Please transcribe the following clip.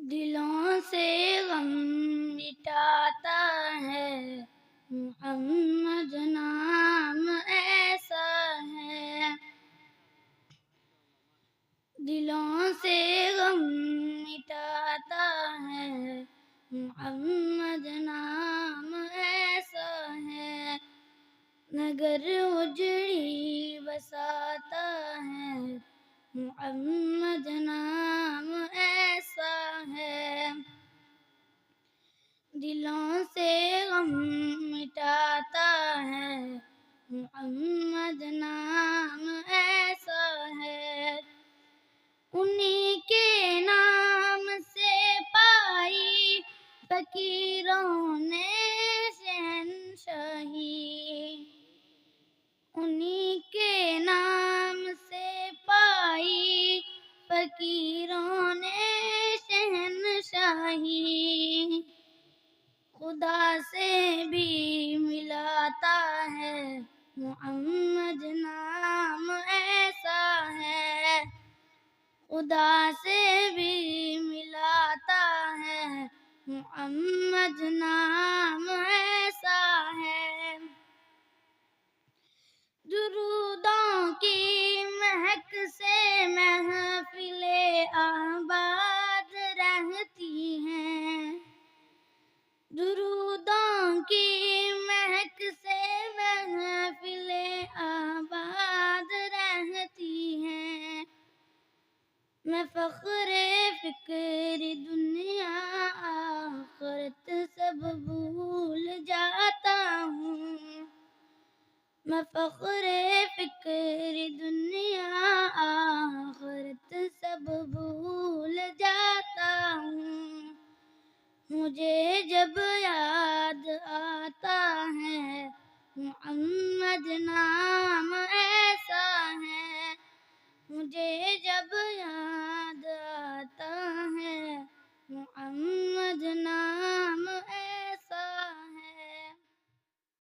دلوں سے غم مٹاتا ہے محمد نام ایسا ہے، دلوں سے غم مٹاتا ہے محمد نام ایسا ہے، نگر اجڑی بساتا ہے محمد نام ایسا ہے، دلوں سے غم مٹاتا ہے محمد نام ایسا ہے، انہی کے نام سے پائی فقیروں نے شہنشاہی، انہی کے نام سے پائی فقیروں نے شہنشاہی، خدا سے بھی ملاتا ہے محمد نام ایسا ہے، خدا سے بھی ملاتا ہے محمد نام ایسا ہے، درودوں کی مہک سے محفلیں آباد رہتی ہیں، درودوں کی مہک سے محفلیں آباد رہتی ہیں، میں فخر فکر دنیا آخرت سب بھول جاتا ہوں، میں فخر فکر دنیا آخرت سب بھول جاتا ہوں، مجھے جب یاد